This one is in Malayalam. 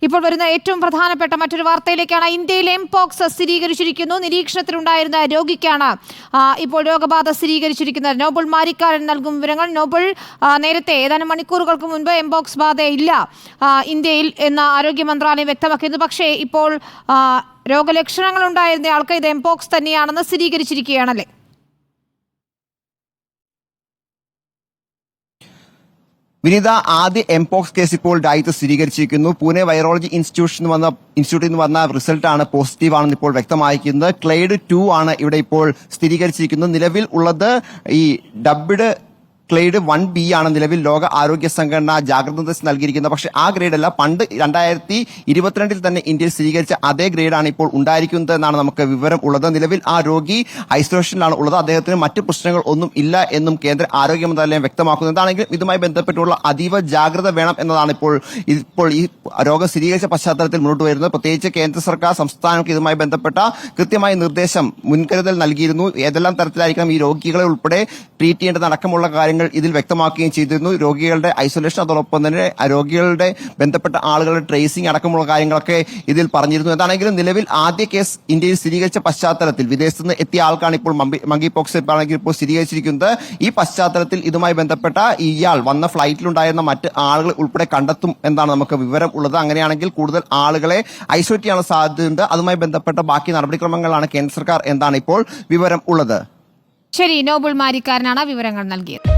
ഇപ്പോൾ വരുന്ന ഏറ്റവും പ്രധാനപ്പെട്ട മറ്റൊരു വാർത്തയിലേക്കാണ്. ഇന്ത്യയിൽ എംപോക്സ് സ്ഥിരീകരിച്ചിരിക്കുന്നു. നിരീക്ഷണത്തിലുണ്ടായിരുന്ന രോഗിക്കാണ് ഇപ്പോൾ രോഗബാധ സ്ഥിരീകരിച്ചിരിക്കുന്നത്. നോബിൾ മാരിക്കാരൻ നൽകും വിവരങ്ങൾ. നോബിൾ, നേരത്തെ ഏതാനും മണിക്കൂറുകൾക്ക് മുൻപ് എംപോക്സ് ബാധയില്ല ഇന്ത്യയിൽ എന്ന് ആരോഗ്യ മന്ത്രാലയം വ്യക്തമാക്കിയിരുന്നു. പക്ഷേ ഇപ്പോൾ രോഗലക്ഷണങ്ങൾ ഉണ്ടായിരുന്ന ആൾക്ക് ഇത് എംപോക്സ് തന്നെയാണെന്ന് സ്ഥിരീകരിച്ചിരിക്കുകയാണല്ലേ? വിനീത, ആദ്യ എംപോക്സ് കേസ് ഇപ്പോൾ രാജ്യത്ത് സ്ഥിരീകരിച്ചിരിക്കുന്നു. പൂനെ വൈറോളജി ഇൻസ്റ്റിറ്റ്യൂട്ടിൽ നിന്ന് വന്ന റിസൾട്ടാണ് പോസിറ്റീവ് ആണെന്ന് ഇപ്പോൾ വ്യക്തമായിരിക്കുന്നത്. ക്ലെയ്ഡ് 2 ആണ് ഇവിടെ ഇപ്പോൾ സ്ഥിരീകരിച്ചിരിക്കുന്നത്. നിലവിൽ ഉള്ളത് ഈ ഡബ്ഡ് ക്ലെയ്ഡ് 1B ആണ് നിലവിൽ ലോക ആരോഗ്യ സംഘടന ജാഗ്രത നിർദ്ദേശം നൽകിയിരിക്കുന്നത്. പക്ഷേ ആ ഗ്രേഡ് അല്ല, പണ്ട് 2022 തന്നെ ഇന്ത്യയിൽ സ്ഥിരീകരിച്ച അതേ ഗ്രേഡാണ് ഇപ്പോൾ ഉണ്ടായിരിക്കുന്നത് എന്നാണ് നമുക്ക് വിവരം ഉള്ളത്. നിലവിൽ ആ രോഗി ഐസൊലേഷനിലാണ് ഉള്ളത്. അദ്ദേഹത്തിന് മറ്റ് പ്രശ്നങ്ങൾ ഒന്നും ഇല്ല എന്നും കേന്ദ്ര ആരോഗ്യ മന്ത്രാലയം വ്യക്തമാക്കുന്നു. എന്താണെങ്കിലും ഇതുമായി ബന്ധപ്പെട്ടുള്ള അതീവ ജാഗ്രത വേണം എന്നതാണ് ഇപ്പോൾ ഈ രോഗം സ്ഥിരീകരിച്ച പശ്ചാത്തലത്തിൽ മുന്നോട്ട് വരുന്നത്. പ്രത്യേകിച്ച് കേന്ദ്ര സർക്കാർ സംസ്ഥാനങ്ങൾക്ക് ഇതുമായി ബന്ധപ്പെട്ട കൃത്യമായ നിർദ്ദേശം, മുൻകരുതൽ നൽകിയിരുന്നു. ഏതെല്ലാം തരത്തിലായിരിക്കണം ഈ രോഗികളെ ഉൾപ്പെടെ ട്രീറ്റ് ചെയ്യേണ്ടത് അടക്കമുള്ള കാര്യങ്ങൾ ഇതിൽ വ്യക്തമാക്കുകയും ചെയ്തിരുന്നു. രോഗികളുടെ ഐസൊലേഷൻ, അതോടൊപ്പം തന്നെ രോഗികളുടെ ബന്ധപ്പെട്ട ആളുകളുടെ ട്രേസിംഗ് അടക്കമുള്ള കാര്യങ്ങളൊക്കെ ഇതിൽ പറഞ്ഞിരുന്നു. എന്താണെങ്കിലും നിലവിൽ ആദ്യ കേസ് ഇന്ത്യയിൽ സ്ഥിരീകരിച്ച പശ്ചാത്തലത്തിൽ വിദേശത്ത് നിന്ന് എത്തിയ ആൾക്കാണ് ഇപ്പോൾ മങ്കി പോക്സ് ആണെങ്കിൽ ഇപ്പോൾ സ്ഥിരീകരിച്ചിരിക്കുന്നത്. ഈ പശ്ചാത്തലത്തിൽ ഇതുമായി ബന്ധപ്പെട്ട ഇയാൾ വന്ന ഫ്ലൈറ്റിലുണ്ടായിരുന്ന മറ്റ് ആളുകൾ ഉൾപ്പെടെ കണ്ടെത്തും എന്നാണ് നമുക്ക് വിവരം ഉള്ളത്. അങ്ങനെയാണെങ്കിൽ കൂടുതൽ ആളുകളെ ഐസൊലേറ്റ് ചെയ്യാനുള്ള സാധ്യതയുണ്ട്. അതുമായി ബന്ധപ്പെട്ട ബാക്കി നടപടിക്രമങ്ങളാണ് കേന്ദ്ര സർക്കാർ എന്നാണ് ഇപ്പോൾ വിവരം ഉള്ളത്. ശരി, നോബിൾ മാരിക്കാരനാണ് വിവരങ്ങൾ നൽകിയത്.